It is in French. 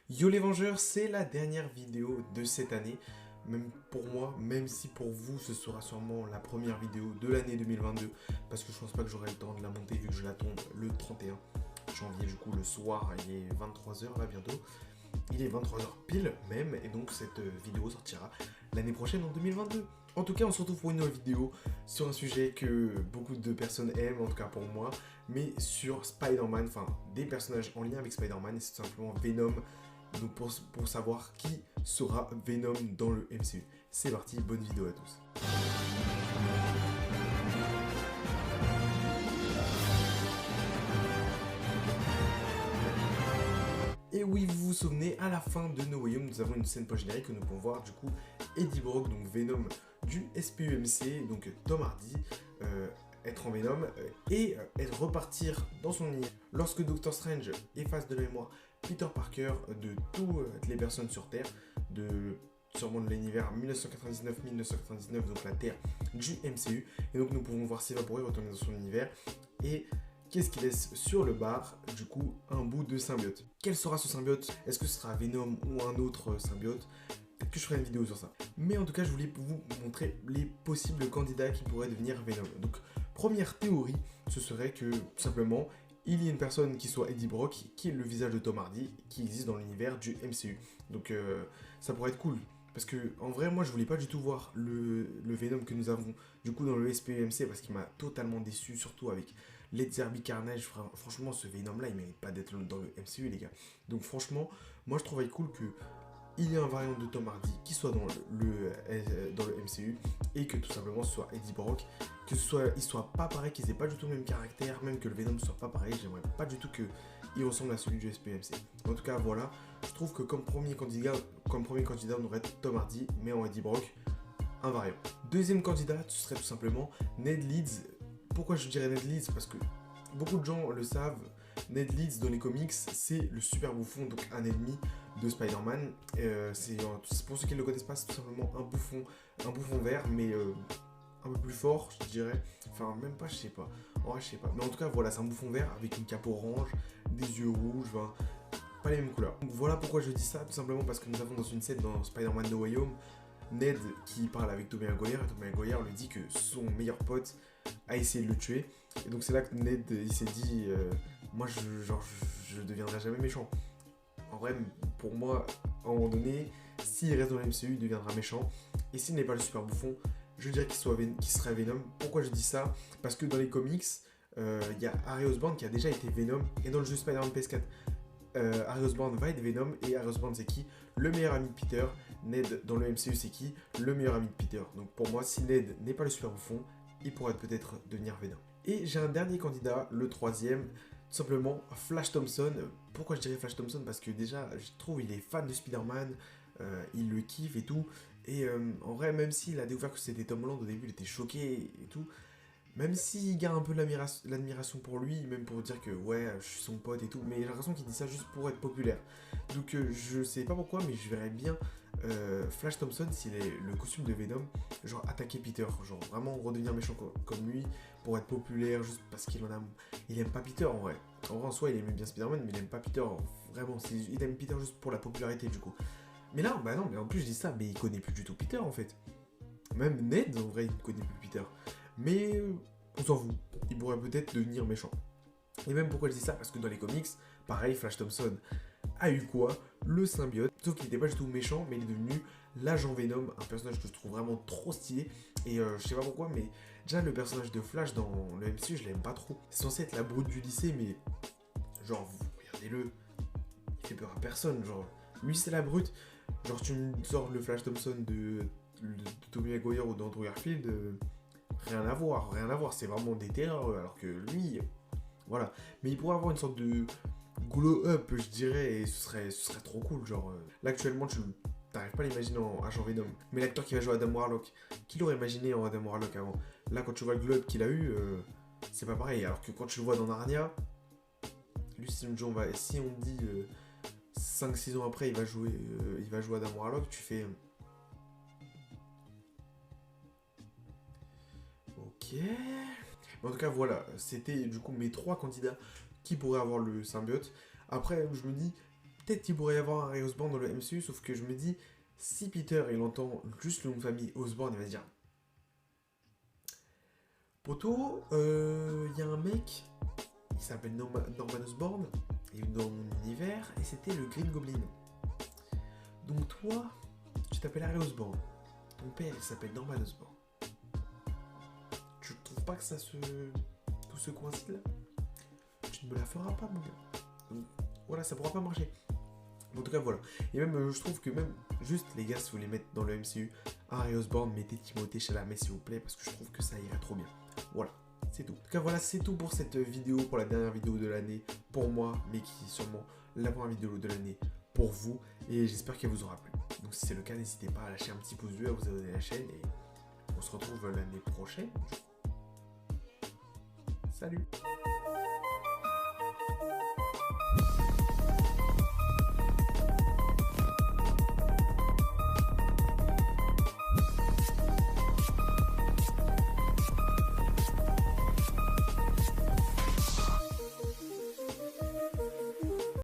Yo les Vengeurs, c'est la dernière vidéo de cette année, même pour moi, même si pour vous ce sera sûrement la première vidéo de l'année 2022, parce que je pense pas que j'aurai le temps de la monter vu que je la tombe le 31 janvier, du coup le soir, il est 23 h là bientôt, il est 23 h pile même, et donc cette vidéo sortira l'année prochaine en 2022. En tout cas, on se retrouve pour une nouvelle vidéo sur un sujet que beaucoup de personnes aiment, en tout cas pour moi, mais sur Spider-Man, enfin des personnages en lien avec Spider-Man, et c'est tout simplement Venom. Donc pour savoir qui sera Venom dans le MCU. C'est parti, bonne vidéo à tous. Et oui, vous vous souvenez, à la fin de No Way Home, nous avons une scène post-générique que nous pouvons voir du coup Eddie Brock, donc Venom du SPUMC, donc Tom Hardy, être en Venom et repartir dans son univers. Lorsque Doctor Strange efface de la mémoire Peter Parker de toutes les personnes sur Terre, sûrement de l'univers 1999-1999, donc la Terre du MCU, et donc nous pouvons voir s'évaporer, retourner dans son univers, et qu'est-ce qu'il laisse sur le bar? Du coup, un bout de symbiote. Quel sera ce symbiote? Est-ce que ce sera Venom ou un autre symbiote? Peut-être que je ferai une vidéo sur ça. Mais en tout cas, je voulais vous montrer les possibles candidats qui pourraient devenir Venom. Donc, première théorie, ce serait que, tout simplement, il y a une personne qui soit Eddie Brock, qui est le visage de Tom Hardy, qui existe dans l'univers du MCU. Donc, ça pourrait être cool. Parce que, en vrai, moi, je voulais pas du tout voir le Venom que nous avons, du coup, dans le SPMC, parce qu'il m'a totalement déçu, surtout avec Let's Derby Carnage. Franchement, ce Venom-là, il mérite pas d'être dans le MCU, les gars. Donc, franchement, moi, je trouverais cool que il y a un variant de Tom Hardy qui soit dans le MCU et que tout simplement ce soit Eddie Brock, que il soit pas pareil, qu'ils aient pas du tout le même caractère, même que le Venom soit pas pareil. J'aimerais pas du tout qu'il ressemble à celui du SPMC. En tout cas, voilà, je trouve que comme premier candidat, on aurait Tom Hardy, mais en Eddie Brock, un variant. Deuxième candidat, ce serait tout simplement Ned Leeds. Pourquoi je dirais Ned Leeds? Parce que beaucoup de gens le savent, Ned Leeds dans les comics, c'est le super bouffon, donc un ennemi de Spider-Man. C'est pour ceux qui ne le connaissent pas, c'est tout simplement un bouffon vert, mais un peu plus fort, je dirais. Enfin, même pas, je sais pas. En vrai, je sais pas. Mais en tout cas, voilà, c'est un bouffon vert avec une cape orange, des yeux rouges, enfin, pas les mêmes couleurs. Donc voilà pourquoi je dis ça, tout simplement parce que nous avons dans une scène dans Spider-Man No Way Home, Ned qui parle avec Tobey Maguire, et Tobey Maguire lui dit que son meilleur pote a essayé de le tuer. Et donc c'est là que Ned il s'est dit moi je deviendrai jamais méchant. En vrai, pour moi, à un moment donné, s'il reste dans le MCU, il deviendra méchant. Et s'il n'est pas le super bouffon, je dirais qu'il serait Venom. Pourquoi je dis ça? Parce que dans les comics, il y a Harry Osborn qui a déjà été Venom. Et dans le jeu Spider-Man PS4, Harry Osborn va être Venom. Et Harry Osborn, c'est qui? Le meilleur ami de Peter. Ned, dans le MCU, c'est qui? Le meilleur ami de Peter. Donc pour moi, si Ned n'est pas le super bouffon, il pourrait peut-être devenir Venom. Et j'ai un dernier candidat, le troisième, tout simplement Flash Thompson. Pourquoi je dirais Flash Thompson? Parce que déjà, je trouve il est fan de Spider-Man, il le kiffe et tout. Et en vrai, même s'il a découvert que c'était Tom Holland, au début il était choqué et tout. Même s'il garde un peu de l'admiration pour lui, même pour dire que ouais, je suis son pote et tout, mais j'ai l'impression qu'il dit ça juste pour être populaire. Donc je sais pas pourquoi, mais je verrais bien Flash Thompson, s'il est le costume de Venom, genre attaquer Peter, genre vraiment redevenir méchant comme lui, pour être populaire, juste parce il aime pas Peter en vrai. En vrai, en soi, il aime bien Spider-Man, mais il aime pas Peter, vraiment, il aime Peter juste pour la popularité du coup. Mais là, bah non, mais en plus je dis ça, mais il connaît plus du tout Peter en fait. Même Ned, en vrai, il ne connaît plus Peter. Mais on s'en fout. Il pourrait peut-être devenir méchant. Et même pourquoi je dis ça? Parce que dans les comics, pareil, Flash Thompson a eu quoi? Le symbiote. Sauf qu'il n'était pas du tout méchant, mais il est devenu l'agent Venom, un personnage que je trouve vraiment trop stylé. Et je sais pas pourquoi, mais déjà le personnage de Flash dans le MCU, je l'aime pas trop. C'est censé être la brute du lycée, mais genre, vous regardez-le, il fait peur à personne. Genre, lui c'est la brute. Genre, tu me sors le Flash Thompson de Tobey Maguire ou d'Andrew Garfield, rien à voir, rien à voir. C'est vraiment des terreurs, alors que lui, voilà. Mais il pourrait avoir une sorte de glow-up, je dirais, et ce serait trop cool. Genre, là, actuellement, tu n'arrives pas à l'imaginer en agent Venom. Mais l'acteur qui va jouer Adam Warlock, qui l'aurait imaginé en Adam Warlock avant? Là, quand tu vois le glow-up qu'il a eu, c'est pas pareil. Alors que quand tu le vois dans Narnia, lui, si on dit 5-6 ans après, il va jouer Adam Warlock, tu fais. Ok. Mais en tout cas, voilà, c'était du coup mes trois candidats qui pourraient avoir le symbiote. Après, je me dis, peut-être qu'il pourrait y avoir un Harry Osborn dans le MCU, sauf que je me dis, si Peter il entend juste le nom de famille Osborn, il va se dire poto, il y a un mec, il s'appelle Norman Osborn, il est dans mon univers, et c'était le Green Goblin. Donc toi, tu t'appelles Harry Osborn, ton père il s'appelle Norman Osborn. Tu trouves pas que tout se coïncide là? Tu ne me la feras pas, mon gars. Donc voilà, ça pourra pas marcher. En tout cas, voilà. Et même, je trouve que même, juste les gars, si vous voulez mettre dans le MCU Harry Osborn, mettez Timothée Chalamet s'il vous plaît, parce que je trouve que ça irait trop bien. Voilà, c'est tout. En tout cas, voilà, c'est tout pour cette vidéo, pour la dernière vidéo de l'année, pour moi, mais qui est sûrement la première vidéo de l'année pour vous. Et j'espère qu'elle vous aura plu. Donc si c'est le cas, n'hésitez pas à lâcher un petit pouce bleu, à vous abonner à la chaîne, et on se retrouve l'année prochaine. Salut!